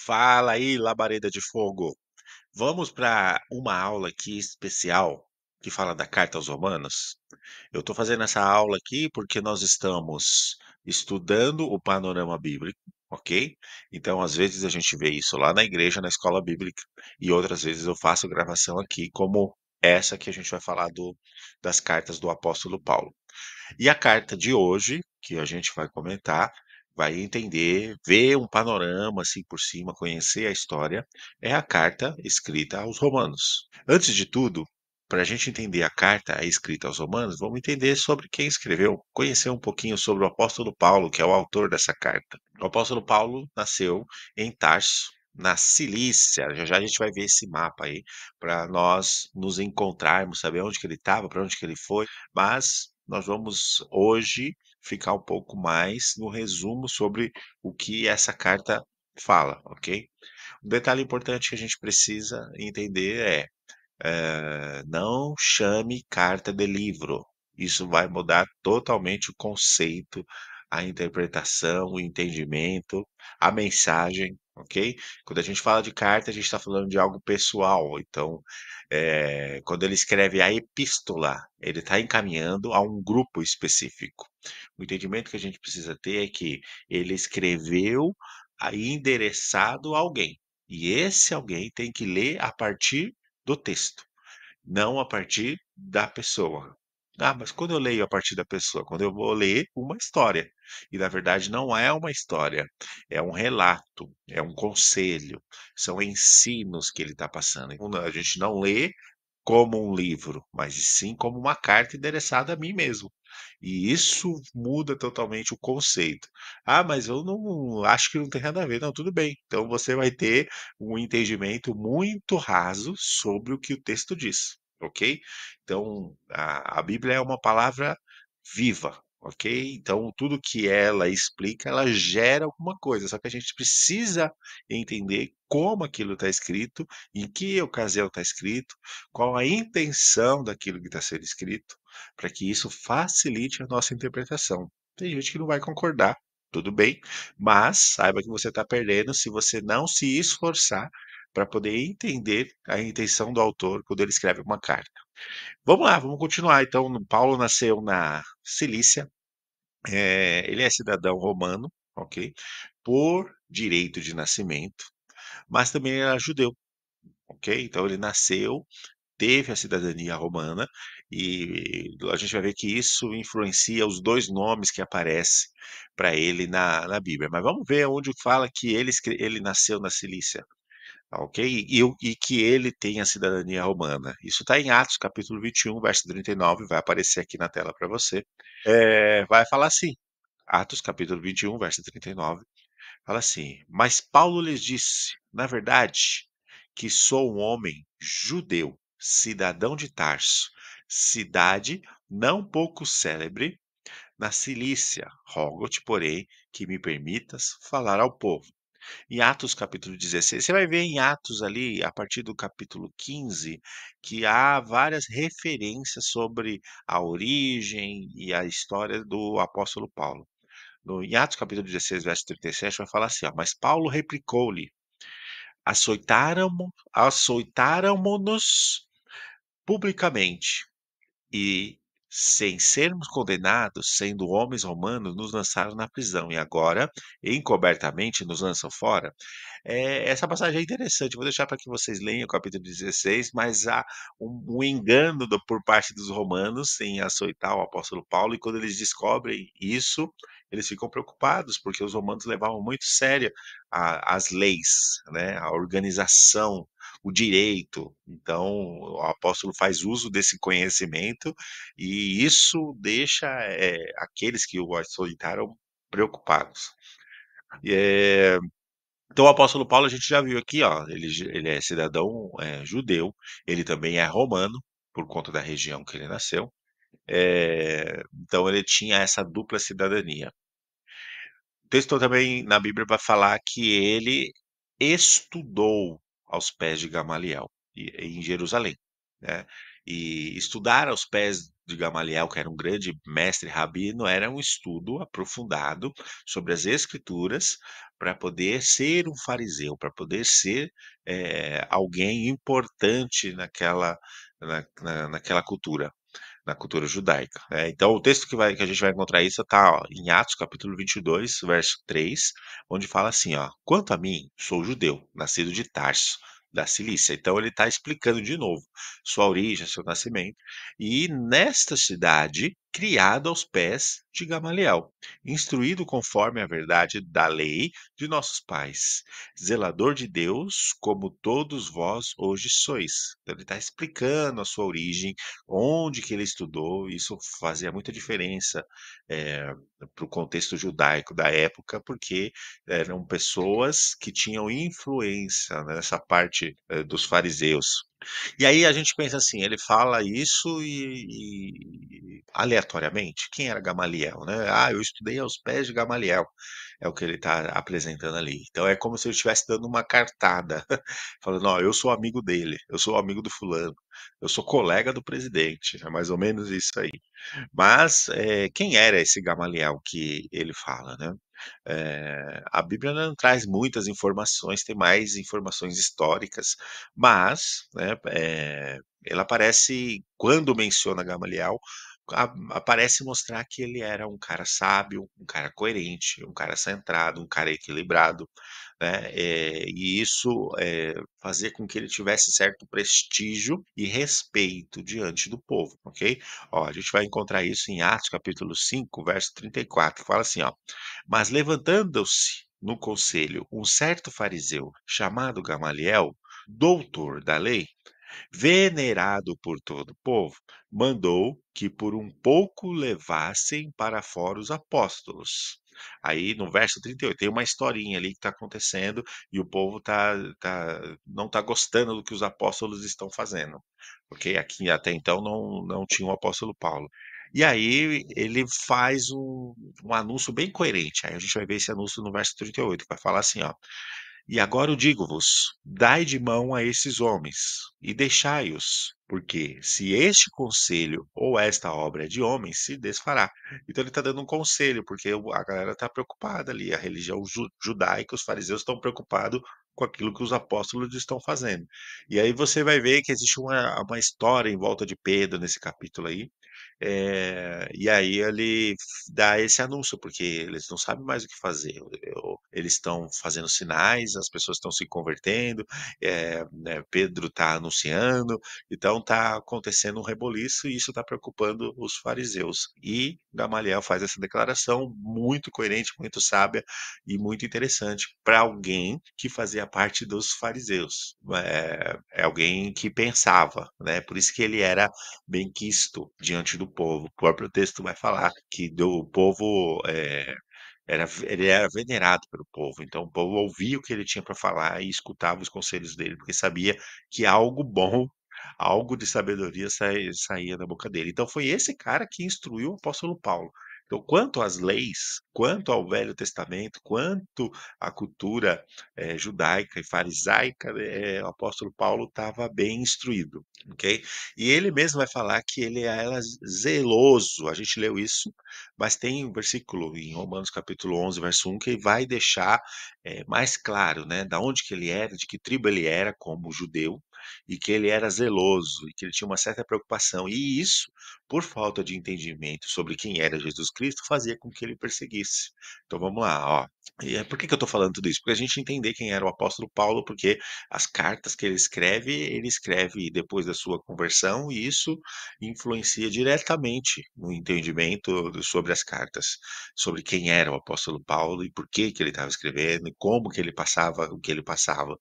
Fala aí, labareda de fogo. Vamos para uma aula aqui especial que fala da carta aos Romanos? Eu estou fazendo essa aula aqui porque nós estamos estudando o panorama bíblico, ok? Então, às vezes a gente vê isso lá na igreja, na escola bíblica, e outras vezes eu faço gravação aqui, como essa que a gente vai falar das cartas do apóstolo Paulo. E a carta de hoje, que a gente vai comentar, vai entender, ver um panorama assim por cima, conhecer a história, é a carta escrita aos Romanos. Antes de tudo, para a gente entender a carta escrita aos Romanos, vamos entender sobre quem escreveu, conhecer um pouquinho sobre o apóstolo Paulo, que é o autor dessa carta. O apóstolo Paulo nasceu em Tarso, na Cilícia. Já já a gente vai ver esse mapa aí para nós nos encontrarmos, saber onde que ele estava, para onde que ele foi, mas nós vamos hoje ficar um pouco mais no resumo sobre o que essa carta fala, ok? Um detalhe importante que a gente precisa entender é, não chame carta de livro. Isso vai mudar totalmente o conceito, a interpretação, o entendimento, a mensagem, ok? Quando a gente fala de carta, a gente está falando de algo pessoal. Então, quando ele escreve a epístola, ele está encaminhando a um grupo específico. O entendimento que a gente precisa ter é que ele escreveu endereçado a alguém. E esse alguém tem que ler a partir do texto, não a partir da pessoa. Ah, mas quando eu leio a partir da pessoa? Quando eu vou ler uma história. E na verdade não é uma história, é um relato, é um conselho, são ensinos que ele está passando. Então, a gente não lê como um livro, mas sim como uma carta endereçada a mim mesmo. E isso muda totalmente o conceito. Ah, mas eu não acho que não tem nada a ver. Não, tudo bem. Então você vai ter um entendimento muito raso sobre o que o texto diz, ok? Então a Bíblia é uma palavra viva, ok? Então tudo que ela explica, ela gera alguma coisa. Só que a gente precisa entender como aquilo está escrito, em que ocasião está escrito, qual a intenção daquilo que está sendo escrito, para que isso facilite a nossa interpretação. Tem gente que não vai concordar, tudo bem, mas saiba que você está perdendo se você não se esforçar para poder entender a intenção do autor quando ele escreve uma carta. Vamos lá, vamos continuar. Então, Paulo nasceu na Cilícia, ele é cidadão romano, ok? Por direito de nascimento, mas também era judeu, ok? Então ele nasceu, teve a cidadania romana, e a gente vai ver que isso influencia os 2 nomes que aparecem para ele na Bíblia. Mas vamos ver onde fala que ele nasceu na Cilícia, tá ok? E que ele tem a cidadania romana. Isso está em Atos capítulo 21, verso 39, vai aparecer aqui na tela para você. Vai falar assim, Atos capítulo 21, verso 39. Fala assim: Mas Paulo lhes disse, na verdade, que sou um homem judeu, cidadão de Tarso, cidade não pouco célebre na Cilícia. Rogo-te, porém, que me permitas falar ao povo. Em Atos capítulo 16, você vai ver em Atos ali, a partir do capítulo 15, que há várias referências sobre a origem e a história do apóstolo Paulo. Em Atos capítulo 16, verso 37, vai falar assim, ó, mas Paulo replicou-lhe, açoitáramo-nos publicamente, e, sem sermos condenados, sendo homens romanos, nos lançaram na prisão, e agora, encobertamente, nos lançam fora. Essa passagem é interessante, vou deixar para que vocês leiam o capítulo 16, mas há um engano por parte dos romanos em açoitar o apóstolo Paulo, e quando eles descobrem isso, eles ficam preocupados, porque os romanos levavam muito sério as leis, né, a organização, o direito. Então, o apóstolo faz uso desse conhecimento, e isso deixa aqueles que o açoitaram preocupados. E, então, o apóstolo Paulo, a gente já viu aqui, ó, ele é cidadão, judeu, ele também é romano, por conta da região que ele nasceu, então ele tinha essa dupla cidadania. O texto também na Bíblia vai falar que ele estudou aos pés de Gamaliel, em Jerusalém, né. E estudar aos pés de Gamaliel, que era um grande mestre rabino, era um estudo aprofundado sobre as escrituras, para poder ser um fariseu, para poder ser, alguém importante naquela cultura. Na cultura judaica, né. Então o texto que a gente vai encontrar isso está em Atos capítulo 22, verso 3, onde fala assim, ó: "Quanto a mim, sou judeu, nascido de Tarso, da Cilícia". Então ele está explicando de novo sua origem, seu nascimento, e nesta cidade, criado aos pés de Gamaliel, instruído conforme a verdade da lei de nossos pais, zelador de Deus, como todos vós hoje sois. Então ele está explicando a sua origem, onde que ele estudou, isso fazia muita diferença, para o contexto judaico da época, porque eram pessoas que tinham influência nessa parte, dos fariseus. E aí a gente pensa assim, ele fala isso e aleatoriamente, quem era Gamaliel, né? "Ah, eu estudei aos pés de Gamaliel", é o que ele está apresentando ali. Então é como se ele estivesse dando uma cartada, falando: "Ó, eu sou amigo dele, eu sou amigo do fulano, eu sou colega do presidente", é mais ou menos isso aí. Mas, quem era esse Gamaliel que ele fala, né? A Bíblia não traz muitas informações, tem mais informações históricas, mas, né, ela aparece quando menciona Gamaliel, aparece mostrar que ele era um cara sábio, um cara coerente, um cara centrado, um cara equilibrado, né, e isso, fazia com que ele tivesse certo prestígio e respeito diante do povo, ok? Ó, a gente vai encontrar isso em Atos capítulo 5, verso 34, que fala assim, ó: "Mas levantando-se no conselho um certo fariseu, chamado Gamaliel, doutor da lei, venerado por todo o povo, mandou que por um pouco levassem para fora os apóstolos." Aí no verso 38 tem uma historinha ali que está acontecendo e o povo não está gostando do que os apóstolos estão fazendo, porque aqui até então não tinha o apóstolo Paulo. E aí ele faz um anúncio bem coerente, aí a gente vai ver esse anúncio no verso 38, que vai falar assim, ó: "E agora eu digo-vos: dai de mão a esses homens, e deixai-os, porque se este conselho ou esta obra é de homens, se desfará." Então ele está dando um conselho, porque a galera está preocupada ali, a religião judaica, os fariseus estão preocupados com aquilo que os apóstolos estão fazendo. E aí você vai ver que existe uma história em volta de Pedro nesse capítulo aí, e aí ele dá esse anúncio, porque eles não sabem mais o que fazer. Eles estão fazendo sinais, as pessoas estão se convertendo, né, Pedro está anunciando, então está acontecendo um reboliço e isso está preocupando os fariseus. E Gamaliel faz essa declaração muito coerente, muito sábia e muito interessante para alguém que fazia parte dos fariseus. É alguém que pensava, né? Por isso que ele era benquisto diante do povo. O próprio texto vai falar que do povo, ele era venerado pelo povo, então o povo ouvia o que ele tinha para falar e escutava os conselhos dele, porque sabia que algo bom, algo de sabedoria saía da boca dele. Então foi esse cara que instruiu o apóstolo Paulo. Então, quanto às leis, quanto ao Velho Testamento, quanto à cultura, judaica e farisaica, o apóstolo Paulo estava bem instruído, ok? E ele mesmo vai falar que ele era zeloso, a gente leu isso, mas tem um versículo em Romanos capítulo 11, verso 1, que vai deixar, mais claro, né, da onde que ele era, de que tribo ele era como judeu, e que ele era zeloso, e que ele tinha uma certa preocupação. E isso, por falta de entendimento sobre quem era Jesus Cristo, fazia com que ele perseguisse. Então vamos lá, ó. E por que que eu estou falando tudo isso? Porque a gente entender quem era o apóstolo Paulo, porque as cartas que ele escreve depois da sua conversão, e isso influencia diretamente no entendimento sobre as cartas, sobre quem era o apóstolo Paulo e por que que ele estava escrevendo e como que ele passava o que ele passava,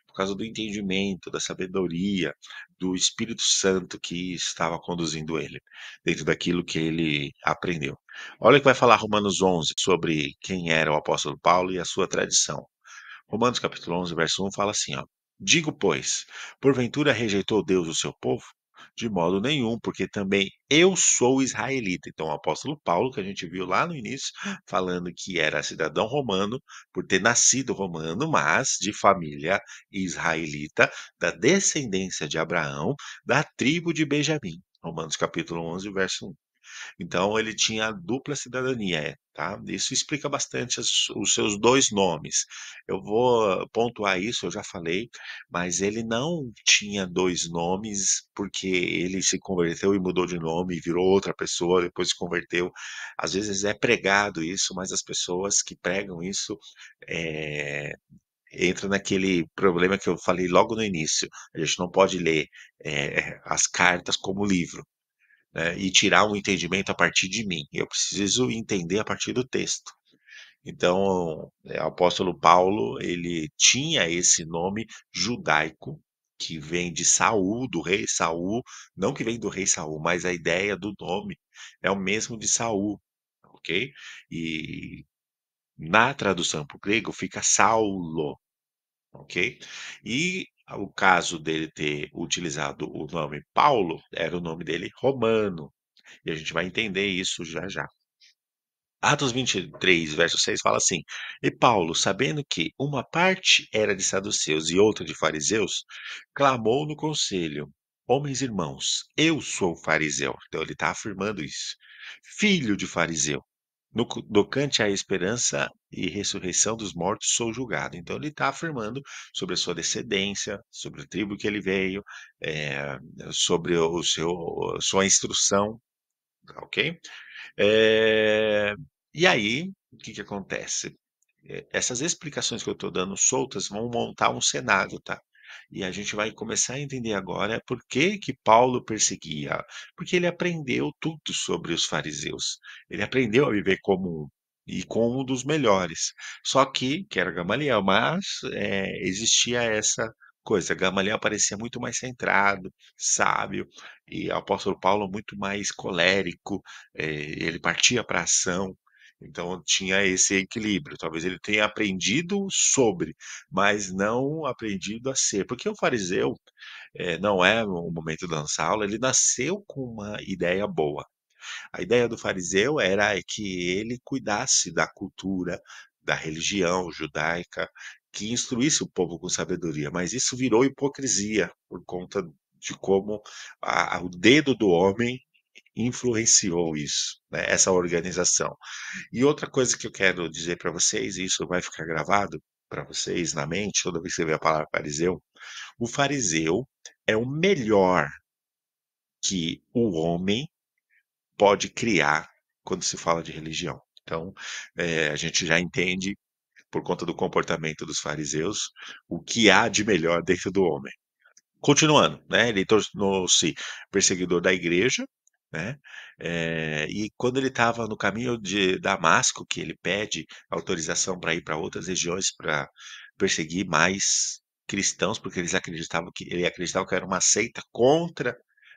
por causa do entendimento, da sabedoria, do Espírito Santo que estava conduzindo ele, dentro daquilo que ele aprendeu. Olha o que vai falar Romanos 11 sobre quem era o apóstolo Paulo e a sua tradição. Romanos capítulo 11, verso 1 fala assim, ó: "Digo, pois, porventura rejeitou Deus o seu povo? De modo nenhum, porque também eu sou israelita." Então, o apóstolo Paulo, que a gente viu lá no início, falando que era cidadão romano, por ter nascido romano, mas de família israelita, da descendência de Abraão, da tribo de Benjamim. Romanos capítulo 11, verso 1. Então ele tinha dupla cidadania, tá. Isso explica bastante os seus 2 nomes. Eu vou pontuar isso, eu já falei, mas ele não tinha 2 nomes, porque ele se converteu e mudou de nome e virou outra pessoa, depois se converteu. Às vezes é pregado isso, mas as pessoas que pregam isso, eh, entra naquele problema que eu falei logo no início, a gente não pode ler, as cartas como livro, né, e tirar um entendimento a partir de mim, eu preciso entender a partir do texto. Então, o apóstolo Paulo, ele tinha esse nome judaico, que vem de Saul, do rei Saul, não que vem do rei Saul, mas a ideia do nome é o mesmo de Saul, ok? E na tradução para o grego fica Saulo, ok? E o caso dele ter utilizado o nome Paulo, era o nome dele romano, e a gente vai entender isso já já. Atos 23, verso 6 fala assim: E Paulo, sabendo que uma parte era de saduceus e outra de fariseus, clamou no conselho: Homens irmãos, eu sou fariseu. Então ele está afirmando isso. Filho de fariseu. No Cante à esperança e ressurreição dos mortos sou julgado. Então ele está afirmando sobre a sua descendência, sobre a tribo que ele veio, eh, sobre o seu sua instrução, ok? Eh, e aí, o que que acontece? Essas explicações que eu estou dando soltas vão montar um cenário, tá? E a gente vai começar a entender agora por que que Paulo perseguia. Porque ele aprendeu tudo sobre os fariseus. Ele aprendeu a viver como um, e com um dos melhores. Só que era Gamaliel, mas existia essa coisa. Gamaliel parecia muito mais centrado, sábio, e o apóstolo Paulo muito mais colérico, ele partia para a ação. Então tinha esse equilíbrio, talvez ele tenha aprendido sobre, mas não aprendido a ser, porque o fariseu, não é o momento de lançar aula, ele nasceu com uma ideia boa. A ideia do fariseu era que ele cuidasse da cultura, da religião judaica, que instruísse o povo com sabedoria, mas isso virou hipocrisia por conta de como o dedo do homem influenciou isso, né, essa organização. E outra coisa que eu quero dizer para vocês, e isso vai ficar gravado para vocês na mente toda vez que você ver a palavra fariseu, o fariseu é o melhor que o homem pode criar quando se fala de religião. Então, a gente já entende, por conta do comportamento dos fariseus, o que há de melhor dentro do homem. Continuando, né, ele tornou-se perseguidor da igreja, né, e quando ele estava no caminho de Damasco, que ele pede autorização para ir para outras regiões para perseguir mais cristãos, porque ele acreditava que era uma seita contra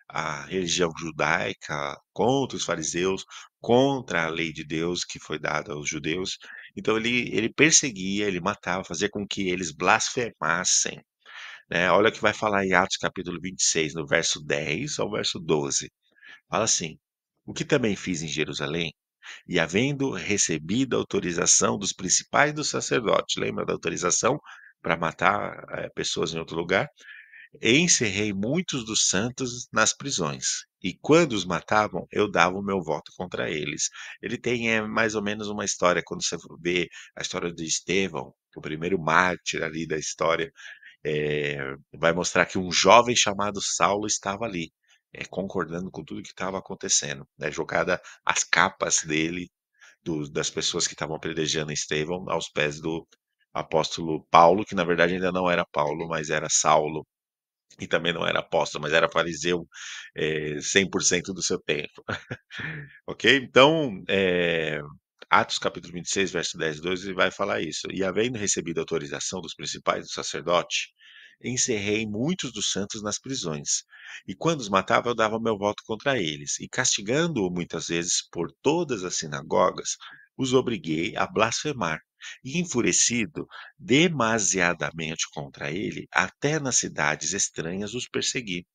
a religião judaica, contra os fariseus, contra a lei de Deus que foi dada aos judeus. Então ele perseguia, ele matava, fazia com que eles blasfemassem, né. Olha o que vai falar em Atos capítulo 26, no verso 10 ao verso 12. Fala assim: "O que também fiz em Jerusalém, e havendo recebido a autorização dos principais dos sacerdotes", lembra da autorização para matar, pessoas em outro lugar? "Encerrei muitos dos santos nas prisões, e quando os matavam, eu dava o meu voto contra eles". Ele tem, mais ou menos uma história, quando você for ver a história de Estevão, o primeiro mártir ali da história, vai mostrar que um jovem chamado Saulo estava ali, concordando com tudo que estava acontecendo, né, jogada as capas dele, das pessoas que estavam apedrejando Estevão, aos pés do apóstolo Paulo, que na verdade ainda não era Paulo, mas era Saulo, e também não era apóstolo, mas era fariseu, 100% do seu tempo. Ok? Então, Atos capítulo 26, verso 10 e 12, ele vai falar isso. E havendo recebido autorização dos principais do sacerdote, encerrei muitos dos santos nas prisões. E quando os matava, eu dava meu voto contra eles. E castigando-o muitas vezes por todas as sinagogas, os obriguei a blasfemar. E enfurecido demasiadamente contra ele, até nas cidades estranhas os persegui.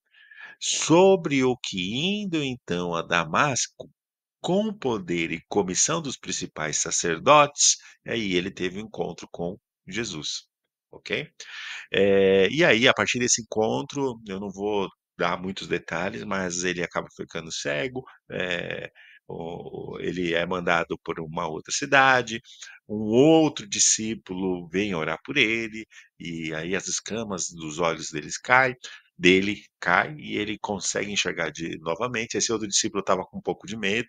Sobre o que indo então a Damasco, com poder e comissão dos principais sacerdotes, aí ele teve um encontro com Jesus, ok? E aí, a partir desse encontro, eu não vou dar muitos detalhes, mas ele acaba ficando cego, ele é mandado por uma outra cidade, um outro discípulo vem orar por ele, e aí as escamas dos olhos dele cai e ele consegue enxergar de novamente. Esse outro discípulo estava com um pouco de medo,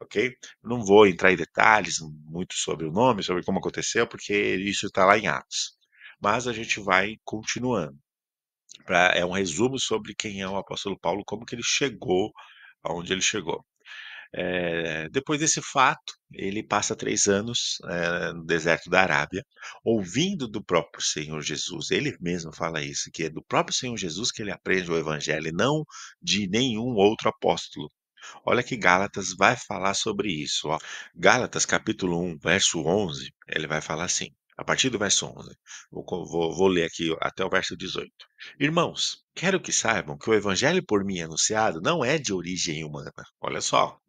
ok? Não vou entrar em detalhes muito sobre o nome, sobre como aconteceu, porque isso está lá em Atos. Mas a gente vai continuando. É um resumo sobre quem é o apóstolo Paulo, como que ele chegou aonde ele chegou. Depois desse fato, ele passa 3 anos, no deserto da Arábia, ouvindo do próprio Senhor Jesus. Ele mesmo fala isso, que é do próprio Senhor Jesus que ele aprende o evangelho e não de nenhum outro apóstolo. Olha que Gálatas vai falar sobre isso, ó. Gálatas capítulo 1, verso 11, ele vai falar assim, a partir do verso 11. Vou ler aqui até o verso 18. Irmãos, quero que saibam que o evangelho por mim anunciado não é de origem humana. Olha só,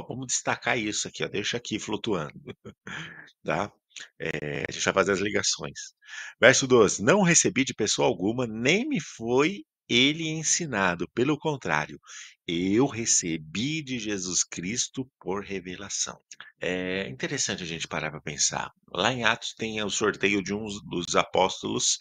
vamos destacar isso aqui, ó, deixa aqui flutuando, tá? A gente vai fazer as ligações. Verso 12: Não recebi de pessoa alguma, nem me foi ele ensinado. Pelo contrário, eu recebi de Jesus Cristo por revelação. É interessante a gente parar para pensar. Lá em Atos tem o sorteio de um dos apóstolos,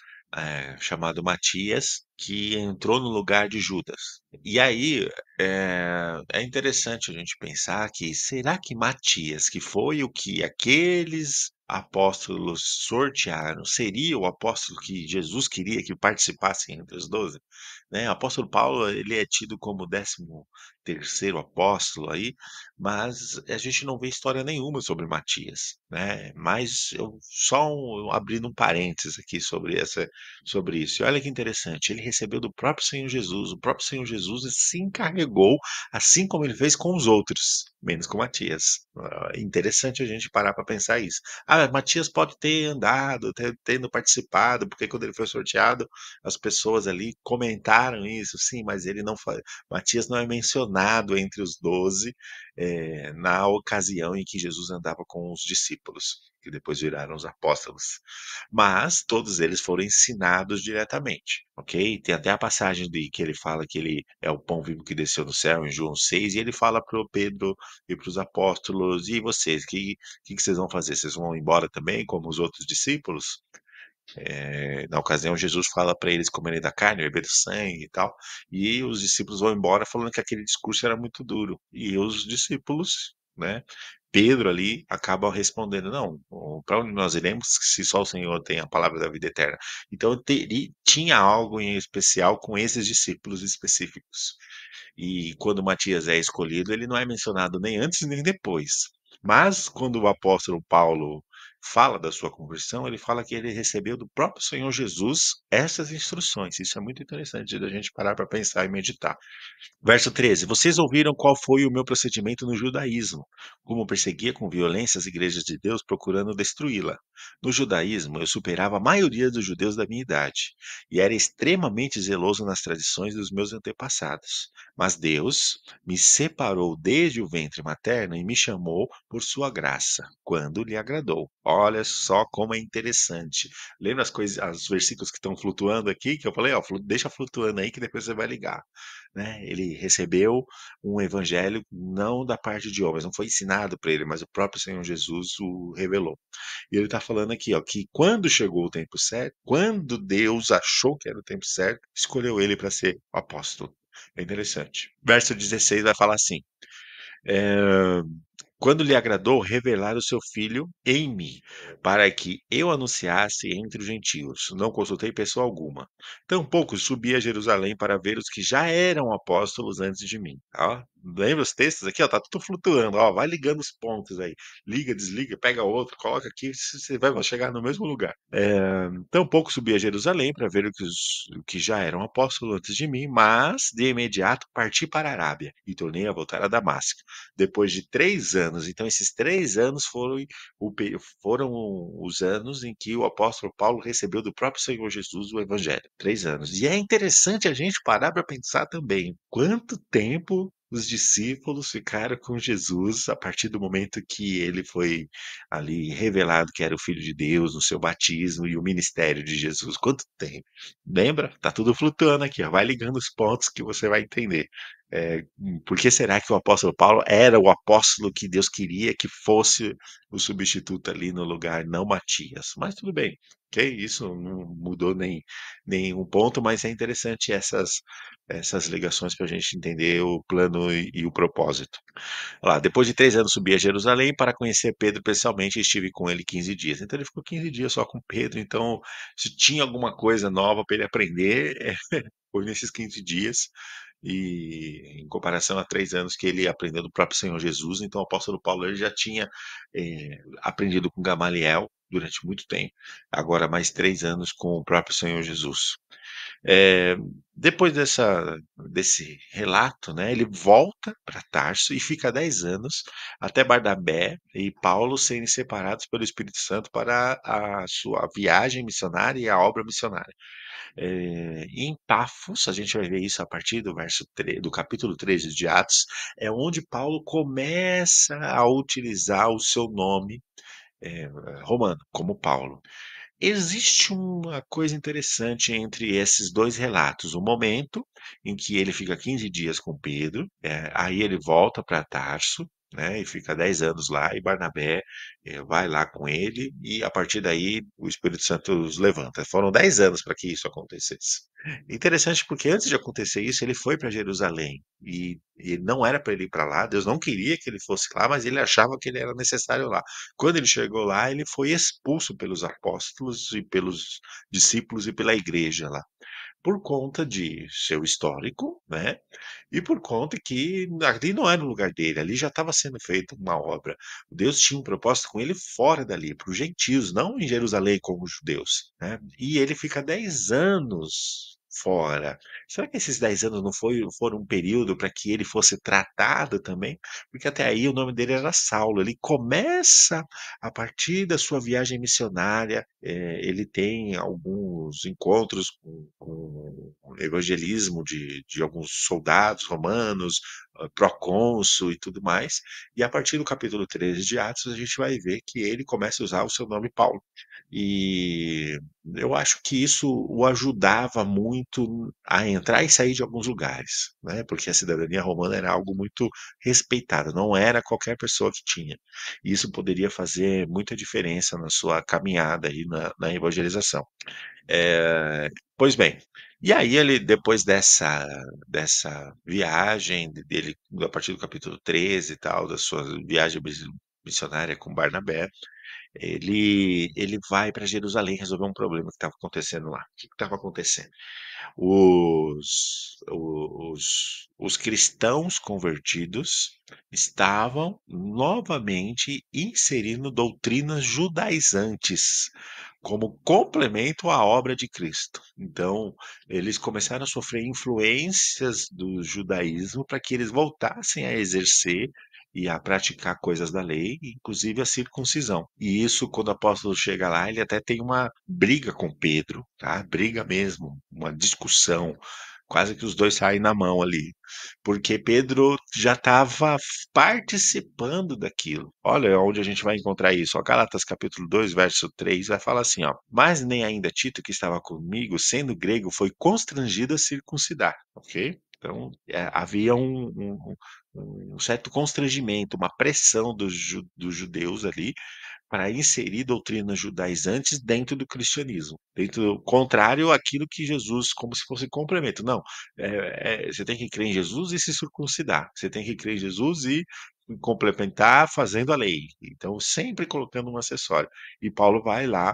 chamado Matias, que entrou no lugar de Judas. E aí, é interessante a gente pensar que será que Matias, que foi o que aqueles apóstolos sortearam, seria o apóstolo que Jesus queria que participasse entre os 12? Né, o apóstolo Paulo, ele é tido como o 13º apóstolo aí, mas a gente não vê história nenhuma sobre Matias, né, mas eu só abrindo um parênteses aqui sobre isso. E olha que interessante, ele recebeu do próprio Senhor Jesus, o próprio Senhor Jesus se encarregou, assim como ele fez com os outros, menos com Matias. Interessante a gente parar para pensar isso. Ah, Matias pode ter andado, tendo participado, porque quando ele foi sorteado, as pessoas ali comentaram isso, sim, mas ele não foi. Matias não é mencionado entre os 12, na ocasião em que Jesus andava com os discípulos, que depois viraram os apóstolos. Mas todos eles foram ensinados diretamente, ok? Tem até a passagem de que ele fala que ele é o pão vivo que desceu do céu, em João 6, e ele fala para o Pedro e para os apóstolos: e vocês, que vocês vão fazer? Vocês vão embora também, como os outros discípulos? Na ocasião, Jesus fala para eles comerem da carne, beber do sangue e tal, e os discípulos vão embora falando que aquele discurso era muito duro. E os discípulos, né, Pedro ali acaba respondendo: Não, para onde nós iremos se só o Senhor tem a palavra da vida eterna? Então, tinha algo em especial com esses discípulos específicos. E quando Matias é escolhido, ele não é mencionado nem antes nem depois. Mas quando o apóstolo Paulo fala da sua conversão, ele fala que ele recebeu do próprio Senhor Jesus essas instruções. Isso é muito interessante da gente parar para pensar e meditar. Verso 13: Vocês ouviram qual foi o meu procedimento no judaísmo, como perseguia com violência as igrejas de Deus, procurando destruí-la. No judaísmo, eu superava a maioria dos judeus da minha idade, e era extremamente zeloso nas tradições dos meus antepassados. Mas Deus me separou desde o ventre materno e me chamou por sua graça, quando lhe agradou. Olha só como é interessante. Lembra as coisas, os versículos que estão flutuando aqui, que eu falei, ó, deixa flutuando aí que depois você vai ligar, né? Ele recebeu um evangelho não da parte de homens, não foi ensinado para ele, mas o próprio Senhor Jesus o revelou. E ele está falando aqui, ó, que quando chegou o tempo certo, quando Deus achou que era o tempo certo, escolheu ele para ser apóstolo. É interessante. Verso 16 vai falar assim: eh, quando lhe agradou revelar o seu filho em mim, para que eu anunciasse entre os gentios. Não consultei pessoa alguma. Tampouco subi a Jerusalém para ver os que já eram apóstolos antes de mim. Ó, lembra os textos aqui? Ó, tá tudo flutuando. Ó, vai ligando os pontos aí. Liga, desliga, pega outro, coloca aqui, você vai chegar no mesmo lugar. Tampouco subi a Jerusalém para ver o que já eram apóstolos antes de mim, mas de imediato parti para a Arábia e tornei a voltar a Damasco depois de 3 anos. Então, esses 3 anos foram os anos em que o apóstolo Paulo recebeu do próprio Senhor Jesus o Evangelho. 3 anos. E é interessante a gente parar para pensar também quanto tempo os discípulos ficaram com Jesus a partir do momento que ele foi ali revelado que era o Filho de Deus no seu batismo e o ministério de Jesus. Quanto tempo? Lembra? Tá tudo flutuando aqui, ó. Vai ligando os pontos que você vai entender. Por que será que o apóstolo Paulo era o apóstolo que Deus queria que fosse o substituto ali no lugar, não Matias? Mas tudo bem, ok? Isso não mudou nem um ponto, mas é interessante essas ligações para a gente entender o plano e o propósito. Olha lá, depois de 3 anos subi a Jerusalém para conhecer Pedro pessoalmente e estive com ele 15 dias. Então ele ficou 15 dias só com Pedro, então se tinha alguma coisa nova para ele aprender, foi nesses 15 dias, e em comparação a 3 anos que ele aprendeu do próprio Senhor Jesus, então o apóstolo Paulo ele já tinha aprendido com Gamaliel durante muito tempo, agora mais 3 anos com o próprio Senhor Jesus. Eh, Depois desse relato, né, ele volta para Tarso e fica 10 anos até Barnabé e Paulo serem separados pelo Espírito Santo para a sua viagem missionária e a obra missionária. Em Pafos, a gente vai ver isso a partir do capítulo 13 de Atos, é onde Paulo começa a utilizar o seu nome eh, romano, como Paulo. Existe uma coisa interessante entre esses 2 relatos, o momento em que ele fica 15 dias com Pedro, aí ele volta para Tarso, né, e fica 10 anos lá, e Barnabé, vai lá com ele, e a partir daí o Espírito Santo os levanta. Foram 10 anos para que isso acontecesse. Interessante porque antes de acontecer isso, ele foi para Jerusalém, e não era para ele ir para lá, Deus não queria que ele fosse lá, mas ele achava que ele era necessário lá. Quando ele chegou lá, ele foi expulso pelos apóstolos e pelos discípulos e pela igreja lá, por conta de seu histórico, né? E por conta que ali não era o lugar dele, ali já estava sendo feita uma obra. Deus tinha um propósito com ele fora dali, para os gentios, não em Jerusalém como os judeus, né? E ele fica 10 anos fora. Será que esses 10 anos não foram um período para que ele fosse tratado também? Porque até aí o nome dele era Saulo. Ele começa a partir da sua viagem missionária, ele tem alguns encontros com o evangelismo de alguns soldados romanos, procônsul e tudo mais, e a partir do capítulo 13 de Atos, a gente vai ver que ele começa a usar o seu nome Paulo. E eu acho que isso o ajudava muito a entrar e sair de alguns lugares, né? Porque a cidadania romana era algo muito respeitado, não era qualquer pessoa que tinha. E isso poderia fazer muita diferença na sua caminhada aí na evangelização. Pois bem, e aí ele depois dessa viagem dele, a partir do capítulo 13 e tal, da sua viagem missionária com Barnabé, ele vai para Jerusalém resolver um problema que estava acontecendo lá. O que estava acontecendo? Os cristãos convertidos estavam novamente inserindo doutrinas judaizantes como complemento à obra de Cristo. Então, eles começaram a sofrer influências do judaísmo para que eles voltassem a exercer e a praticar coisas da lei, inclusive a circuncisão. E isso, quando o apóstolo chega lá, ele até tem uma briga com Pedro, tá? Briga mesmo, uma discussão, quase que os dois saem na mão ali, porque Pedro já estava participando daquilo. Olha onde a gente vai encontrar isso. Ó, Gálatas capítulo 2, verso 3, vai falar assim, ó: "Mas nem ainda Tito, que estava comigo, sendo grego, foi constrangido a circuncidar", ok? Então, havia um certo constrangimento, uma pressão dos judeus ali para inserir doutrinas judaizantes dentro do cristianismo, dentro contrário àquilo que Jesus, como se fosse complemento. Não, você tem que crer em Jesus e se circuncidar. Você tem que crer em Jesus e complementar fazendo a lei. Então, sempre colocando um acessório. E Paulo vai lá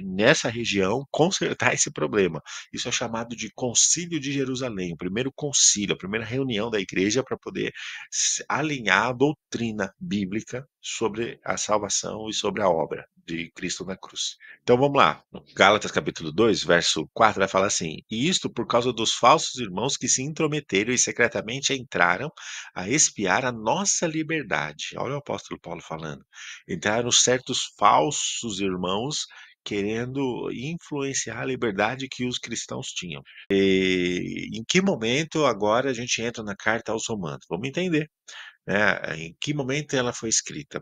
nessa região consertar esse problema. Isso é chamado de Concílio de Jerusalém, o primeiro concílio, a primeira reunião da igreja para poder alinhar a doutrina bíblica sobre a salvação e sobre a obra de Cristo na cruz. Então vamos lá. Gálatas capítulo 2, verso 4 vai falar assim: "E isto por causa dos falsos irmãos que se intrometeram e secretamente entraram a espiar a nossa liberdade." Olha o apóstolo Paulo falando. Entraram certos falsos irmãos querendo influenciar a liberdade que os cristãos tinham. Em que momento agora a gente entra na carta aos Romanos? Vamos entender, né? Em que momento ela foi escrita?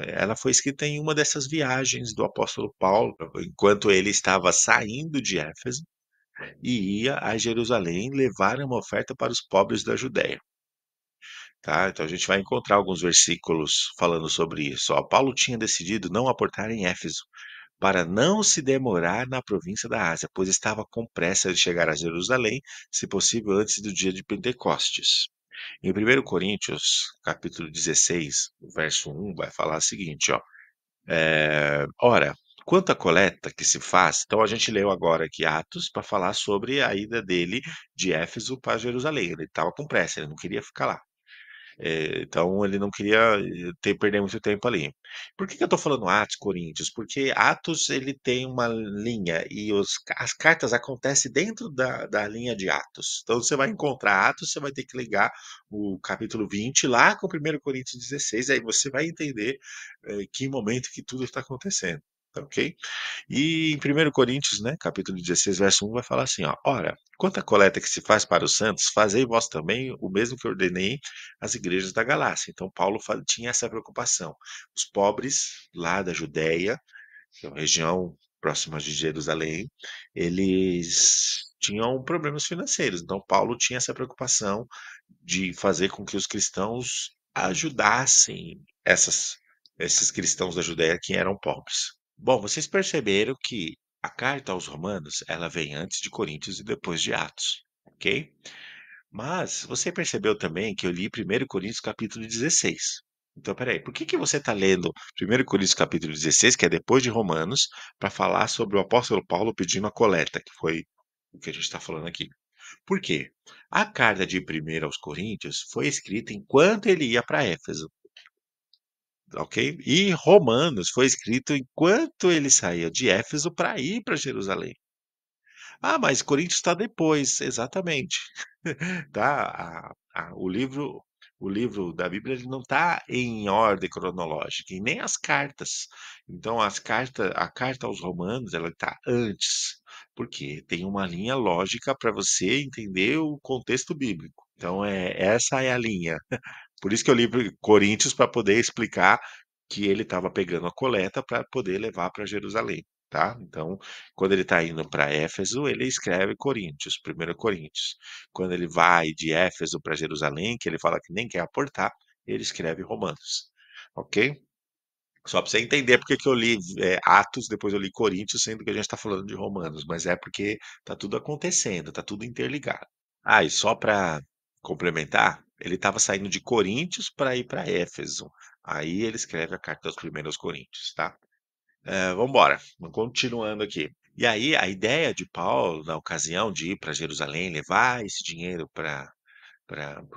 Ela foi escrita em uma dessas viagens do apóstolo Paulo, enquanto ele estava saindo de Éfeso, e ia a Jerusalém levar uma oferta para os pobres da Judéia. Tá? Então a gente vai encontrar alguns versículos falando sobre isso. Ó, Paulo tinha decidido não aportar em Éfeso, para não se demorar na província da Ásia, pois estava com pressa de chegar a Jerusalém, se possível antes do dia de Pentecostes. Em 1 Coríntios, capítulo 16, verso 1, vai falar o seguinte, ó. Ora, quanto à coleta que se faz, então a gente leu agora aqui Atos para falar sobre a ida dele de Éfeso para Jerusalém. Ele estava com pressa, ele não queria ficar lá. Então ele não queria perder muito tempo ali. Por que que eu estou falando Atos, Coríntios? Porque Atos ele tem uma linha e as cartas acontecem dentro da linha de Atos. Então você vai encontrar Atos, você vai ter que ligar o capítulo 20 lá com 1 Coríntios 16, aí você vai entender que momento que tudo está acontecendo. Tá, ok? E em 1 Coríntios, né, capítulo 16, verso 1, vai falar assim, ó, ora, quanto à coleta que se faz para os santos, fazei vós também o mesmo que ordenei às igrejas da Galácia. Então, Paulo tinha essa preocupação. Os pobres lá da Judéia, que é uma região próxima de Jerusalém, eles tinham problemas financeiros. Então, Paulo tinha essa preocupação de fazer com que os cristãos ajudassem esses cristãos da Judéia que eram pobres. Bom, vocês perceberam que a carta aos Romanos, ela vem antes de Coríntios e depois de Atos, ok? Mas você percebeu também que eu li 1 Coríntios capítulo 16. Então, peraí, por que que você está lendo 1 Coríntios capítulo 16, que é depois de Romanos, para falar sobre o apóstolo Paulo pedindo a coleta, que foi o que a gente está falando aqui? Por quê? A carta de 1 aos Coríntios foi escrita enquanto ele ia para Éfeso, ok? E Romanos foi escrito enquanto ele saía de Éfeso para ir para Jerusalém. Ah, mas Coríntios está depois, exatamente. Tá? O livro da Bíblia ele não está em ordem cronológica, e nem as cartas. Então, a carta aos Romanos ela está antes, porque tem uma linha lógica para você entender o contexto bíblico. Então, essa é a linha. Por isso que eu li Coríntios para poder explicar que ele estava pegando a coleta para poder levar para Jerusalém, tá? Então, quando ele está indo para Éfeso, ele escreve Coríntios, 1 Coríntios. Quando ele vai de Éfeso para Jerusalém, que ele fala que nem quer aportar, ele escreve Romanos, ok? Só para você entender porque que eu li Atos, depois eu li Coríntios, sendo que a gente está falando de Romanos, mas é porque tá tudo acontecendo, tá tudo interligado. Ah, e só para complementar, ele estava saindo de Coríntios para ir para Éfeso. Aí ele escreve a carta aos 1 Coríntios, tá? Vamos embora, continuando aqui. E aí a ideia de Paulo, na ocasião de ir para Jerusalém, levar esse dinheiro para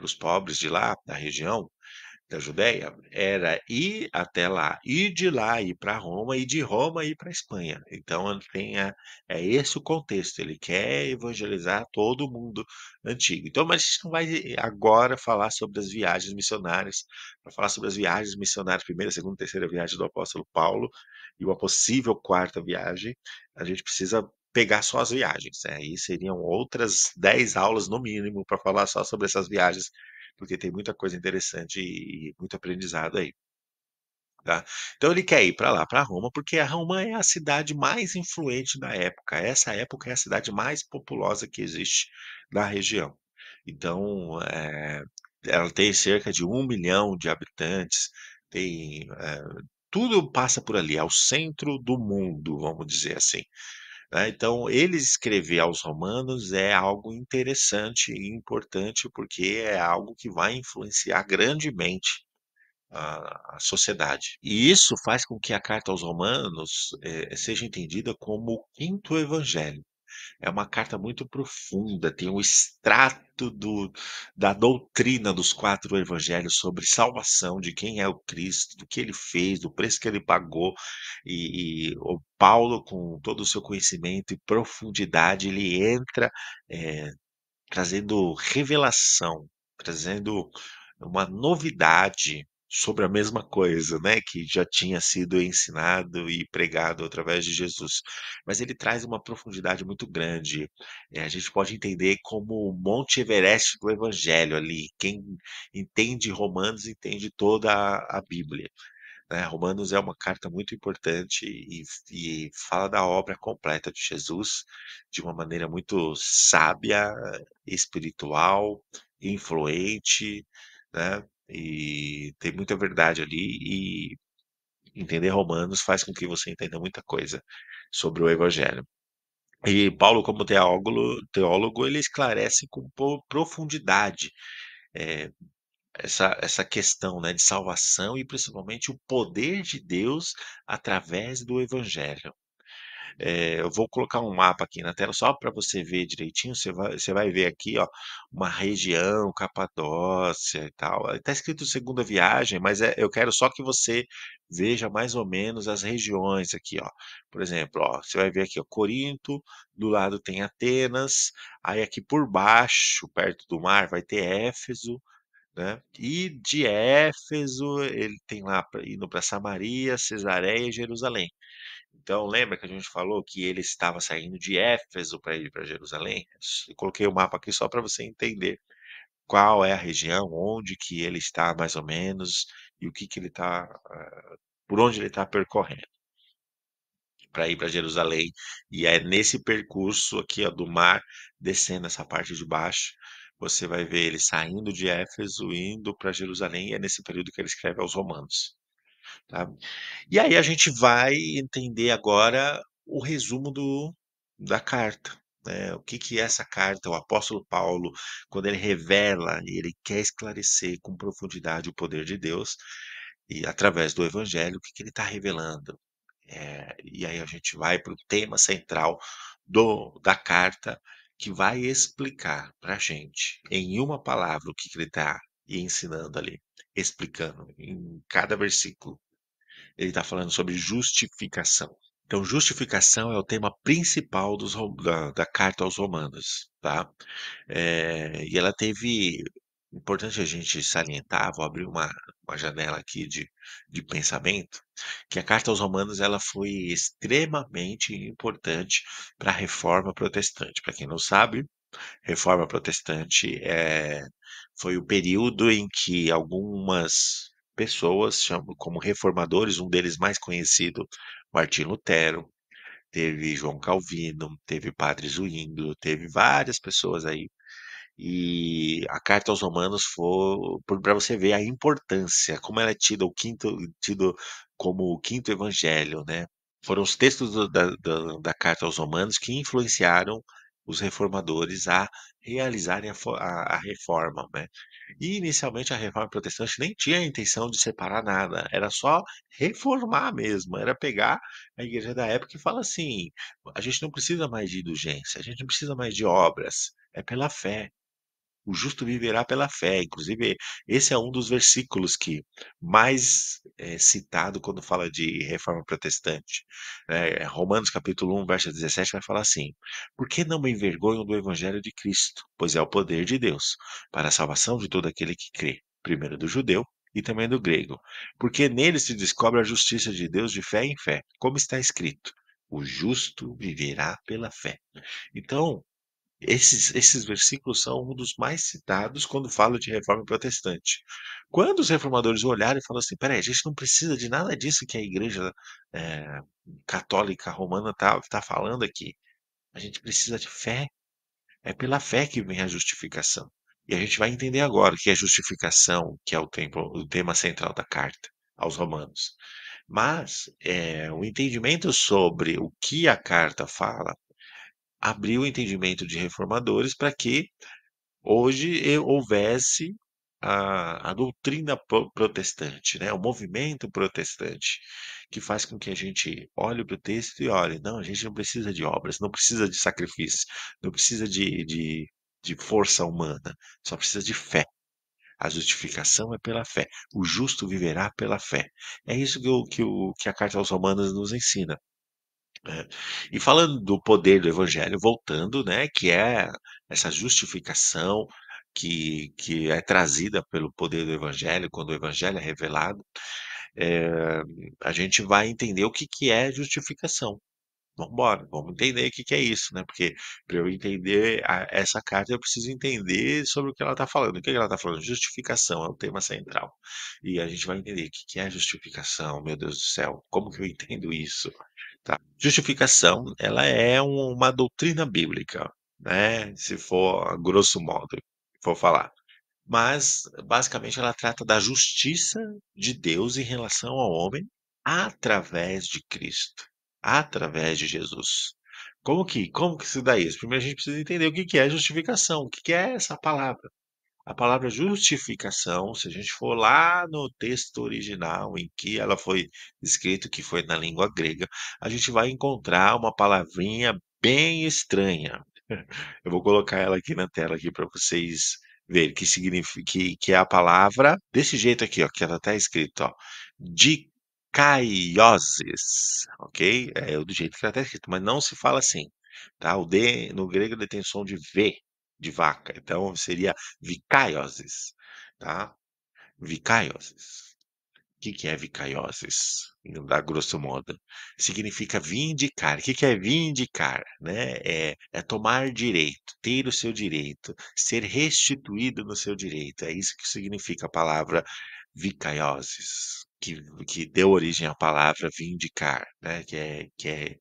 os pobres de lá, da região, da Judéia era ir até lá, e de lá ir para Roma, e de Roma ir para Espanha. Então ele é esse o contexto, ele quer evangelizar todo o mundo antigo. Então, mas a gente não vai agora falar sobre as viagens missionárias, para falar sobre as viagens missionárias, primeira, segunda, terceira viagem do apóstolo Paulo, e uma possível quarta viagem, a gente precisa pegar só as viagens, né? Aí seriam outras 10 aulas no mínimo para falar só sobre essas viagens porque tem muita coisa interessante e muito aprendizado aí, tá. Então ele quer ir para lá, para Roma, porque a Roma é a cidade mais influente da época. Essa época é a cidade mais populosa que existe na região. Então, ela tem cerca de 1 milhão de habitantes, tem, tudo passa por ali, é o centro do mundo, vamos dizer assim, né. Então ele escrever aos romanos é algo interessante e importante, porque é algo que vai influenciar grandemente a sociedade. E isso faz com que a carta aos romanos, seja entendida como o quinto evangelho. É uma carta muito profunda, tem um extrato da doutrina dos 4 evangelhos sobre salvação, de quem é o Cristo, do que ele fez, do preço que ele pagou, e o Paulo, com todo o seu conhecimento e profundidade, ele entra, eh, trazendo revelação, trazendo uma novidade sobre a mesma coisa, né, que já tinha sido ensinado e pregado através de Jesus. Mas ele traz uma profundidade muito grande. A gente pode entender como o Monte Everest do Evangelho ali. Quem entende Romanos entende toda a Bíblia. né. Romanos é uma carta muito importante e fala da obra completa de Jesus de uma maneira muito sábia, espiritual, influente, né, e tem muita verdade ali e entender Romanos faz com que você entenda muita coisa sobre o evangelho. E Paulo, como teólogo, ele esclarece com profundidade, eh, essa questão, né, de salvação e principalmente o poder de Deus através do evangelho. Eu vou colocar um mapa aqui na tela só para você ver direitinho, você vai ver aqui, ó, uma região, Capadócia e tal. Está escrito segunda viagem, mas eu quero só que você veja mais ou menos as regiões aqui, ó. Por exemplo, ó, você vai ver aqui, ó, Corinto, do lado tem Atenas, aí aqui por baixo, perto do mar, vai ter Éfeso, né, e de Éfeso ele tem lá indo para Samaria, Cesareia e Jerusalém. Então, lembra que a gente falou que ele estava saindo de Éfeso para ir para Jerusalém? Eu coloquei o mapa aqui só para você entender qual é a região, onde que ele está mais ou menos e o que que ele está, por onde ele está percorrendo para ir para Jerusalém. E é nesse percurso aqui, ó, do mar, descendo essa parte de baixo, você vai ver ele saindo de Éfeso, indo para Jerusalém, e é nesse período que ele escreve aos Romanos, tá? E aí a gente vai entender agora o resumo da carta, né. O que que é essa carta, o apóstolo Paulo, quando ele revela e ele quer esclarecer com profundidade o poder de Deus, e através do evangelho, o que que ele está revelando. E aí a gente vai para o tema central da carta, que vai explicar para a gente, em uma palavra, o que que ele está ensinando ali, explicando em cada versículo. Ele está falando sobre justificação. Então, justificação é o tema principal da carta aos Romanos, tá? E ela teve. Importante a gente salientar, vou abrir uma janela aqui de pensamento, que a carta aos Romanos ela foi extremamente importante para a reforma protestante. Para quem não sabe, Reforma Protestante, foi o período em que algumas pessoas, chamam como reformadores, um deles mais conhecido, Martim Lutero, teve João Calvino, teve Padre Zwinglio, teve várias pessoas aí. E a carta aos Romanos foi para você ver a importância, como ela é tido como o quinto evangelho, né. Foram os textos da carta aos Romanos que influenciaram os reformadores a realizarem a reforma, né. E inicialmente a reforma protestante nem tinha a intenção de separar nada, era só reformar mesmo, era pegar a igreja da época e falar assim: "A gente não precisa mais de indulgência, a gente não precisa mais de obras, é pela fé". O justo viverá pela fé. Inclusive, esse é um dos versículos que mais é citado quando fala de reforma protestante. Romanos capítulo 1, verso 17 vai falar assim: "Por que não me envergonho do evangelho de Cristo? Pois é o poder de Deus para a salvação de todo aquele que crê, primeiro do judeu e também do grego, porque nele se descobre a justiça de Deus de fé em fé, como está escrito: o justo viverá pela fé". Então, esses versículos são um dos mais citados quando fala de reforma protestante. Quando os reformadores olharam e falaram assim: "Espera aí, a gente não precisa de nada disso que a igreja, eh, católica romana tá falando aqui. A gente precisa de fé, é pela fé que vem a justificação". E a gente vai entender agora o que é justificação, que é o tema central da carta aos Romanos. Mas, o entendimento sobre o que a carta fala abriu o entendimento de reformadores para que hoje houvesse a doutrina protestante, né, o movimento protestante, que faz com que a gente olhe para o texto e olhe, não, a gente não precisa de obras, não precisa de sacrifício, não precisa de força humana, só precisa de fé. A justificação é pela fé. O justo viverá pela fé. É isso que a carta aos Romanos nos ensina. É. E falando do poder do evangelho, voltando, né, que é essa justificação que é trazida pelo poder do evangelho, quando o evangelho é revelado, a gente vai entender o que que é justificação. vamos embora, vamos entender o que que é isso, né, porque para eu entender essa carta, eu preciso entender sobre o que ela está falando. O que que ela está falando? Justificação é o tema central. E a gente vai entender o que que é justificação, meu Deus do céu, como que eu entendo isso? Tá. Justificação, ela é uma doutrina bíblica, né, se for a grosso modo, for falar. Mas, basicamente, ela trata da justiça de Deus em relação ao homem através de Cristo, através de Jesus. Como que se dá isso? Primeiro a gente precisa entender o que que é justificação, o que que é essa palavra. A palavra justificação, se a gente for lá no texto original em que ela foi escrito, que foi na língua grega, a gente vai encontrar uma palavrinha bem estranha. Eu vou colocar ela aqui na tela aqui para vocês verem que significa que é a palavra desse jeito aqui, ó, que ela tá escrito, ó, dikaioses, ok? É do jeito que ela tá escrito, mas não se fala assim, tá? O D no grego ele tem som de V, de vaca, então seria vikaioses, tá? Vikaioses. O que que é vicaioses? Da grosso modo. Significa vindicar. O que que é vindicar? Né? É tomar direito, ter o seu direito, ser restituído no seu direito. É isso que significa a palavra vicaioses, que deu origem à palavra vindicar, né? Que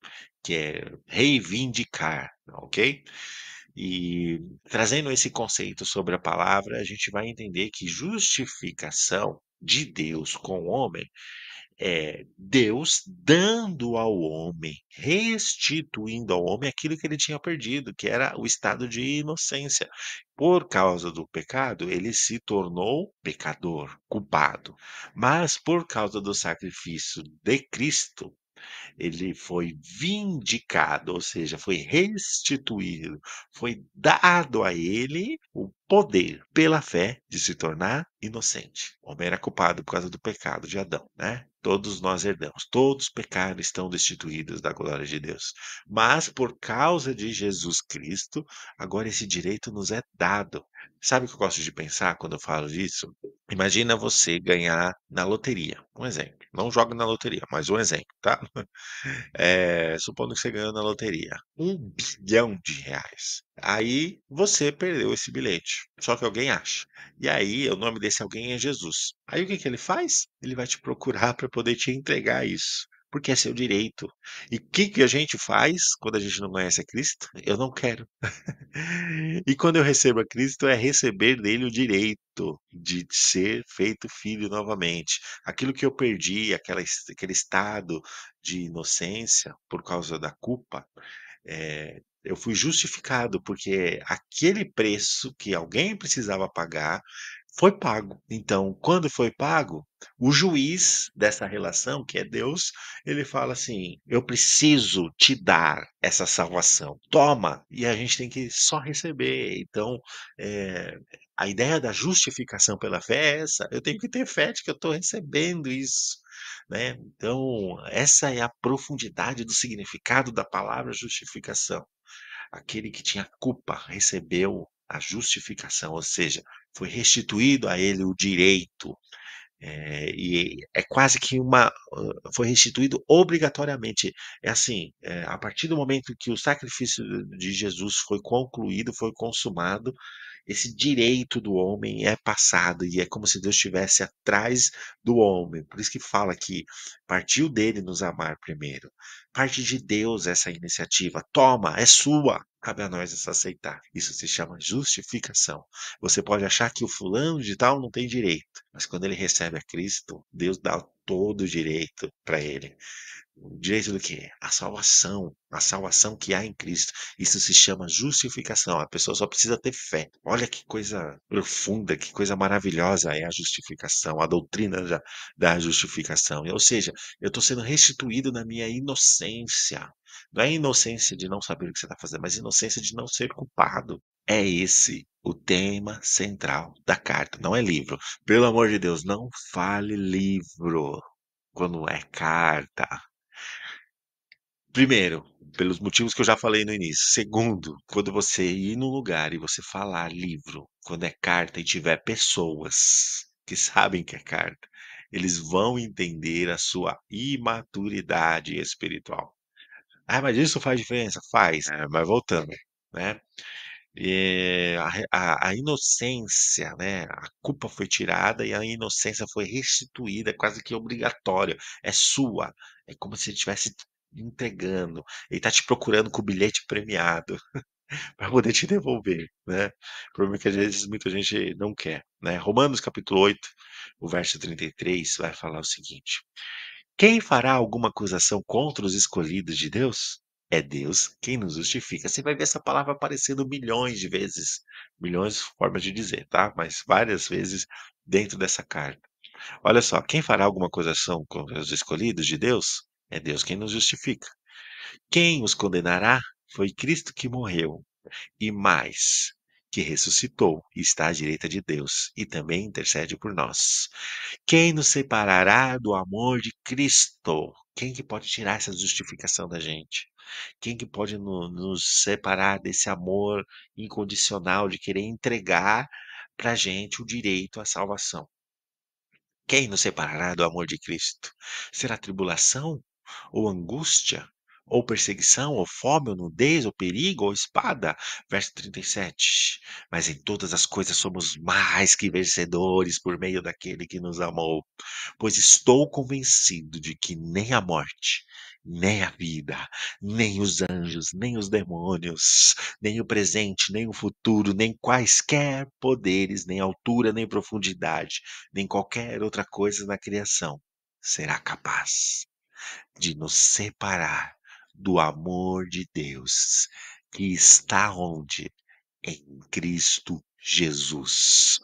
é reivindicar, ok? E trazendo esse conceito sobre a palavra, a gente vai entender que justificação de Deus com o homem é Deus dando ao homem, restituindo ao homem aquilo que ele tinha perdido, que era o estado de inocência. Por causa do pecado, ele se tornou pecador, culpado. Mas por causa do sacrifício de Cristo, ele foi vindicado, ou seja, foi restituído, foi dado a ele o poder, pela fé, de se tornar inocente. O homem era culpado por causa do pecado de Adão, né? Todos nós herdamos, todos os pecados estão destituídos da glória de Deus. Mas por causa de Jesus Cristo, agora esse direito nos é dado. Sabe o que eu gosto de pensar quando eu falo disso? Imagina você ganhar na loteria, um exemplo. Não joga na loteria, mas um exemplo, tá? Supondo que você ganhou na loteria 1 bilhão de reais. Aí você perdeu esse bilhete, só que alguém acha. E aí o nome desse alguém é Jesus. Aí o que que ele faz? Ele vai te procurar para poder te entregar isso, porque é seu direito. E o que que a gente faz quando a gente não conhece a Cristo? Eu não quero. E quando eu recebo a Cristo, é receber dele o direito de ser feito filho novamente. Aquilo que eu perdi, aquele estado de inocência por causa da culpa, eu fui justificado, porque aquele preço que alguém precisava pagar foi pago. Então, quando foi pago, o juiz dessa relação, que é Deus, ele fala assim: eu preciso te dar essa salvação. Toma! E a gente tem que só receber. Então, eh, a ideia da justificação pela fé é essa. Eu tenho que ter fé de que eu estou recebendo isso, né? Então, essa é a profundidade do significado da palavra justificação. Aquele que tinha culpa recebeu a justificação, ou seja, foi restituído a ele o direito, e é quase que foi restituído obrigatoriamente. É assim, a partir do momento que o sacrifício de Jesus foi concluído, foi consumado, esse direito do homem é passado e é como se Deus estivesse atrás do homem. Por isso que fala que partiu dele nos amar primeiro. Parte de Deus essa iniciativa. Toma, é sua. Cabe a nós essa aceitar. Isso se chama justificação. Você pode achar que o fulano de tal não tem direito, mas quando ele recebe a Cristo, Deus dá todo o direito para ele. O direito do quê? A salvação que há em Cristo. Isso se chama justificação. A pessoa só precisa ter fé. Olha que coisa profunda, que coisa maravilhosa é a justificação, a doutrina da justificação. Ou seja, eu estou sendo restituído na minha inocência. Não é inocência de não saber o que você está fazendo, mas inocência de não ser culpado. É esse o tema central da carta, não é livro. Pelo amor de Deus, não fale livro quando é carta. Primeiro, pelos motivos que eu já falei no início. Segundo, quando você ir num lugar e você falar livro, quando é carta e tiver pessoas que sabem que é carta, eles vão entender a sua imaturidade espiritual. "Ah, mas isso faz diferença?" Faz, mas voltando, né, a inocência, né, a culpa foi tirada e a inocência foi restituída, quase que obrigatória, é sua, é como se ele estivesse entregando, ele está te procurando com o bilhete premiado. Para poder te devolver, né. O problema é que às vezes muita gente não quer, né. Romanos capítulo 8, o verso 33 vai falar o seguinte: "Quem fará alguma acusação contra os escolhidos de Deus? É Deus quem nos justifica". Você vai ver essa palavra aparecendo milhões de vezes, milhões de formas de dizer, tá, mas várias vezes dentro dessa carta. Olha só, quem fará alguma acusação contra os escolhidos de Deus? É Deus quem nos justifica. Quem os condenará? Foi Cristo que morreu e mais, que ressuscitou e está à direita de Deus e também intercede por nós. Quem nos separará do amor de Cristo? Quem que pode tirar essa justificação da gente? Quem que pode nos separar desse amor incondicional de querer entregar para gente o direito à salvação? Quem nos separará do amor de Cristo? Será tribulação? Ou angústia? Ou perseguição? Ou fome? Ou nudez? Ou perigo? Ou espada? Verso 37. Mas em todas as coisas somos mais que vencedores por meio daquele que nos amou. Pois estou convencido de que nem a morte, nem a vida, nem os anjos, nem os demônios, nem o presente, nem o futuro, nem quaisquer poderes, nem altura, nem profundidade, nem qualquer outra coisa na criação será capaz de nos separar do amor de Deus que está onde? Em Cristo Jesus,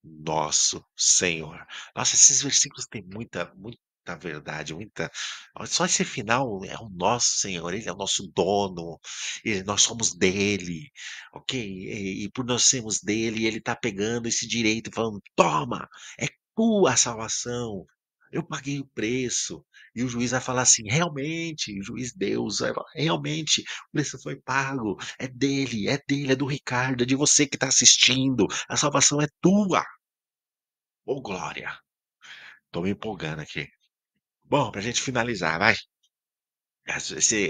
nosso Senhor. Nossa, esses versículos têm muita verdade, muita olha só esse final é o nosso Senhor, Ele é o nosso dono, nós somos dele, ok? E por nós sermos dele, Ele está pegando esse direito e falando: "Toma, é tua a salvação, eu paguei o preço". E o juiz vai falar assim: "Realmente", o juiz Deus vai falar: "Realmente, o preço foi pago, é dele, é do Ricardo, é de você que está assistindo, a salvação é tua". Ô glória, tô me empolgando aqui. Bom, pra gente finalizar, vai.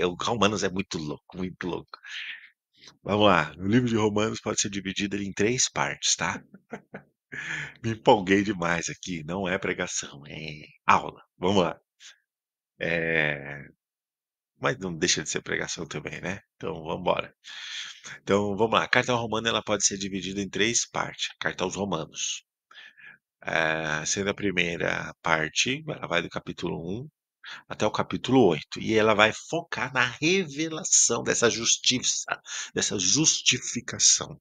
O Romanos é muito louco, muito louco. Vamos lá, o livro de Romanos pode ser dividido em 3 partes, tá. Me empolguei demais aqui, não é pregação, é aula. Vamos lá. Eh, mas não deixa de ser pregação também, né, então vamos embora. Então vamos lá, a carta aos Romanos ela pode ser dividida em 3 partes, a carta aos Romanos. Sendo a primeira parte, ela vai do capítulo 1 até o capítulo 8 e ela vai focar na revelação dessa justiça, dessa justificação,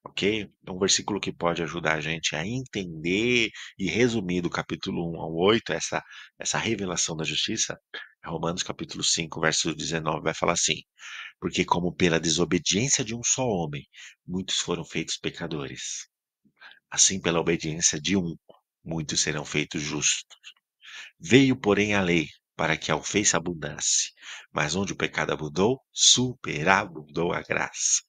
ok? É um versículo que pode ajudar a gente a entender e resumir do capítulo 1 ao 8 essa revelação da justiça. Romanos capítulo 5, verso 19 vai falar assim: porque como pela desobediência de um só homem, muitos foram feitos pecadores, assim pela obediência de um, muitos serão feitos justos. Veio, porém, a lei, para que a ofensa abundasse. Mas onde o pecado abundou, superabundou a graça.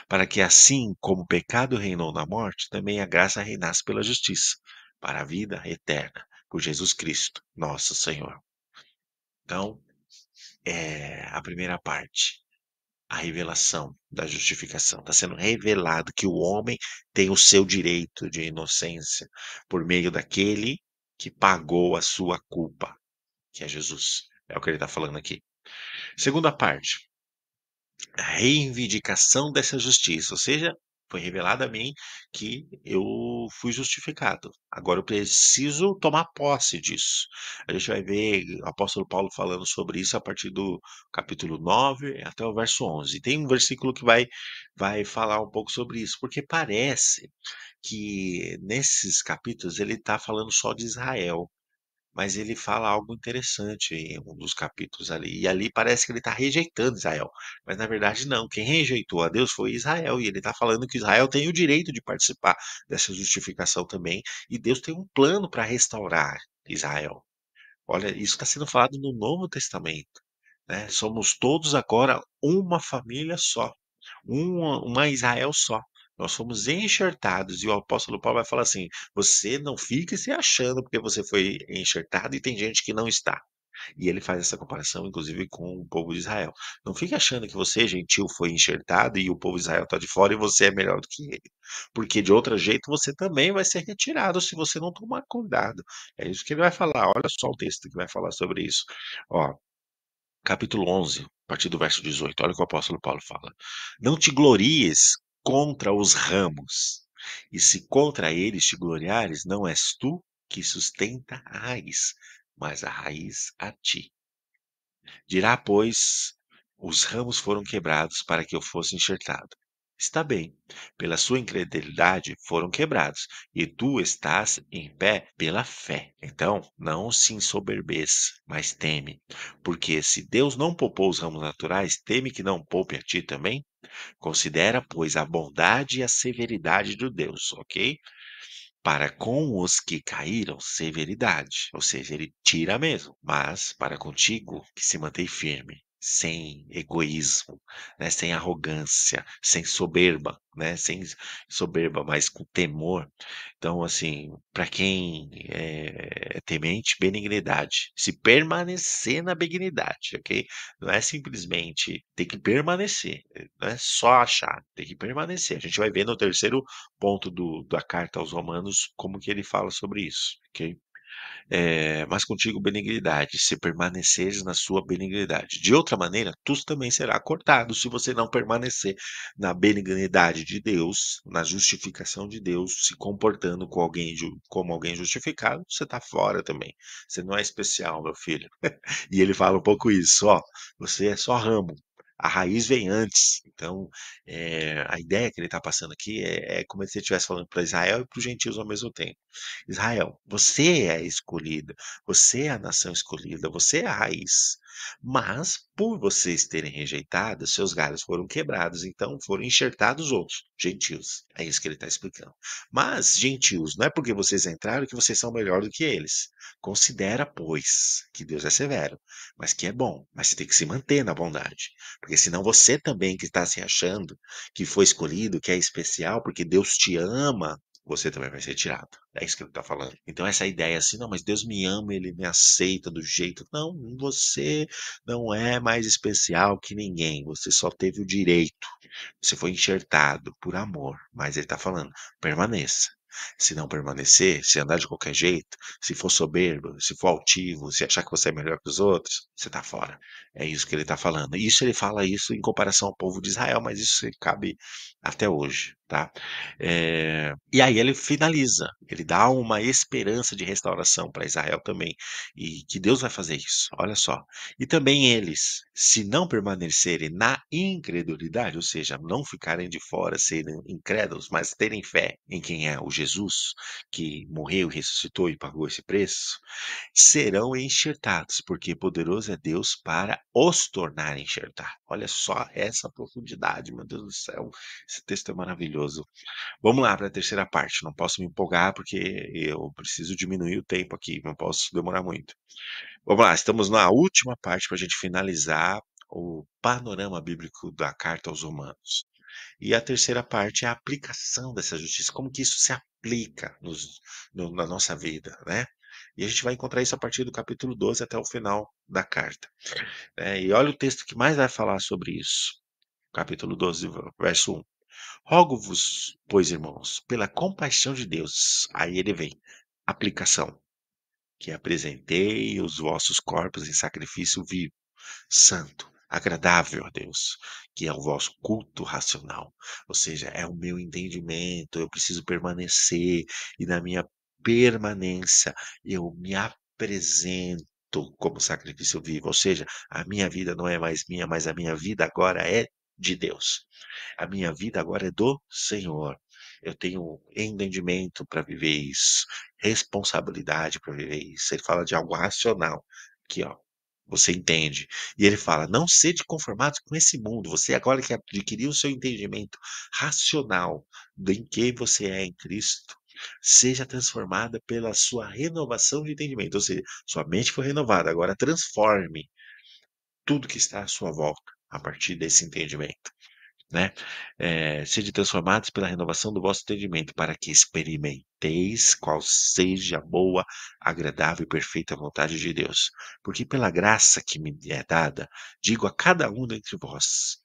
Para que assim como o pecado reinou na morte, também a graça reinasse pela justiça, para a vida eterna, por Jesus Cristo, nosso Senhor. Então, a primeira parte, a revelação da justificação. Está sendo revelado que o homem tem o seu direito de inocência por meio daquele que pagou a sua culpa, que é Jesus. É o que ele está falando aqui. Segunda parte, a reivindicação dessa justiça, ou seja, foi revelado a mim que eu fui justificado. Agora eu preciso tomar posse disso. A gente vai ver o apóstolo Paulo falando sobre isso a partir do capítulo 9 até o verso 11. Tem um versículo que vai falar um pouco sobre isso, porque parece que nesses capítulos ele está falando só de Israel. Mas ele fala algo interessante em um dos capítulos ali, e ali parece que ele está rejeitando Israel, mas na verdade não, quem rejeitou a Deus foi Israel, e ele está falando que Israel tem o direito de participar dessa justificação também, e Deus tem um plano para restaurar Israel. Olha, isso está sendo falado no Novo Testamento, né? Somos todos agora uma família só, uma Israel só. Nós fomos enxertados, e o apóstolo Paulo vai falar assim: você não fique se achando porque você foi enxertado e tem gente que não está. E ele faz essa comparação, inclusive, com o povo de Israel. Não fique achando que você, gentil, foi enxertado e o povo de Israel está de fora e você é melhor do que ele. Porque de outro jeito você também vai ser retirado se você não tomar cuidado. É isso que ele vai falar. Olha só o texto que vai falar sobre isso. Ó, capítulo 11, a partir do verso 18. Olha o que o apóstolo Paulo fala. Não te glories contra os ramos, e se contra eles te gloriares, não és tu que sustenta a raiz, mas a raiz a ti. Dirá, pois, os ramos foram quebrados para que eu fosse enxertado. Está bem, pela sua incredulidade foram quebrados, e tu estás em pé pela fé. Então, não se ensoberbeça, mas teme, porque se Deus não poupou os ramos naturais, teme que não poupe a ti também? Considera, pois, a bondade e a severidade de Deus, ok? Para com os que caíram, severidade, ou seja, ele tira mesmo, mas para contigo que se mantém firme, sem egoísmo, né, sem arrogância, sem soberba, né, sem soberba, mas com temor. Então, assim, para quem é temente, benignidade. Se permanecer na benignidade, ok? Não é simplesmente ter que permanecer, não é só achar, tem que permanecer. A gente vai ver no terceiro ponto da carta aos Romanos como que ele fala sobre isso, ok? Mas contigo benignidade, se permaneceres na sua benignidade. De outra maneira, tu também será cortado se você não permanecer na benignidade de Deus, na justificação de Deus, se comportando com alguém como alguém justificado, você está fora também. Você não é especial, meu filho. E ele fala um pouco isso, ó, você é só ramo. A raiz vem antes. Então, a ideia que ele está passando aqui é como se ele estivesse falando para Israel e para os gentios ao mesmo tempo. Israel, você é a escolhida, você é a nação escolhida, você é a raiz. Mas, por vocês terem rejeitado, seus galhos foram quebrados, então foram enxertados outros, gentios. É isso que ele está explicando. Mas, gentios, não é porque vocês entraram que vocês são melhor do que eles. Considera, pois, que Deus é severo, mas que é bom. Mas você tem que se manter na bondade. Porque senão você também que está se achando que foi escolhido, que é especial, porque Deus te ama, você também vai ser tirado. É isso que ele está falando. Então, essa ideia assim, não, mas Deus me ama, ele me aceita do jeito. Não, você não é mais especial que ninguém. Você só teve o direito. Você foi enxertado por amor. Mas ele está falando, permaneça. Se não permanecer, se andar de qualquer jeito, se for soberbo, se for altivo, se achar que você é melhor que os outros, você está fora. É isso que ele está falando. Isso ele fala isso em comparação ao povo de Israel, mas isso cabe até hoje, tá? E aí ele finaliza, ele dá uma esperança de restauração para Israel também, e que Deus vai fazer isso, olha só. E também eles, se não permanecerem na incredulidade, ou seja, não ficarem de fora, serem incrédulos, mas terem fé em quem é o Jesus, que morreu, ressuscitou e pagou esse preço, serão enxertados, porque poderoso é Deus para os tornar a enxertar. Olha só essa profundidade, meu Deus do céu, esse texto é maravilhoso. Vamos lá para a terceira parte, não posso me empolgar porque eu preciso diminuir o tempo aqui, não posso demorar muito. Vamos lá, estamos na última parte para a gente finalizar o panorama bíblico da carta aos Romanos. E a terceira parte é a aplicação dessa justiça, como que isso se aplica na nossa vida, né? E a gente vai encontrar isso a partir do capítulo 12 até o final da carta, né? E olha o texto que mais vai falar sobre isso. Capítulo 12, verso 1. Rogo-vos, pois, irmãos, pela compaixão de Deus, aí ele vem, aplicação, que apresentei os vossos corpos em sacrifício vivo, santo, agradável a Deus, que é o vosso culto racional. Ou seja, é o meu entendimento, eu preciso permanecer, e na minha permanência eu me apresento como sacrifício vivo. Ou seja, a minha vida não é mais minha, mas a minha vida agora é de Deus. A minha vida agora é do Senhor. Eu tenho entendimento para viver isso, responsabilidade para viver isso. Ele fala de algo racional. Aqui, ó. Você entende. E ele fala: não sede conformados com esse mundo. Você agora que adquiriu o seu entendimento racional em quem você é em Cristo, seja transformada pela sua renovação de entendimento. Ou seja, sua mente foi renovada. Agora transforme tudo que está à sua volta a partir desse entendimento. né, "Sede transformados pela renovação do vosso entendimento, para que experimenteis qual seja a boa, agradável e perfeita vontade de Deus. Porque pela graça que me é dada, digo a cada um dentre vós,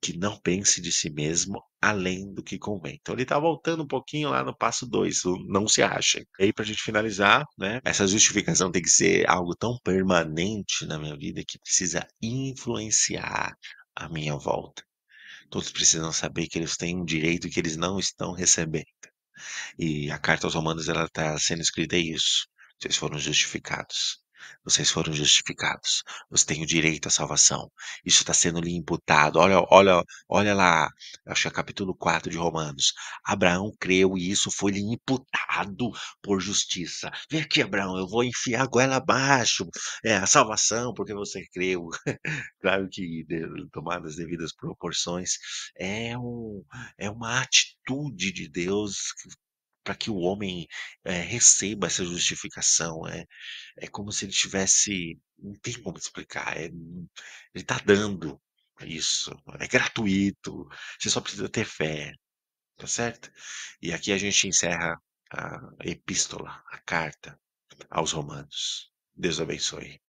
que não pense de si mesmo além do que convém". Então ele está voltando um pouquinho lá no passo 2, o "não se achem". E aí, para a gente finalizar, né, essa justificação tem que ser algo tão permanente na minha vida que precisa influenciar a minha volta. Todos precisam saber que eles têm um direito que eles não estão recebendo. E a carta aos Romanos ela está sendo escrita é isso: "Vocês foram justificados. Vocês foram justificados. Você tem o direito à salvação. Isso está sendo lhe imputado". Olha lá, acho que é capítulo 4 de Romanos. Abraão creu e isso foi lhe imputado por justiça. "Vem aqui, Abraão, eu vou enfiar a goela abaixo, a salvação, porque você creu". Claro que tomadas as devidas proporções, é um é uma atitude de Deus para que o homem, receba essa justificação, é como se ele tivesse não tem como explicar, ele está dando isso, é gratuito, você só precisa ter fé, tá certo? E aqui a gente encerra a epístola, a carta aos Romanos. Deus abençoe.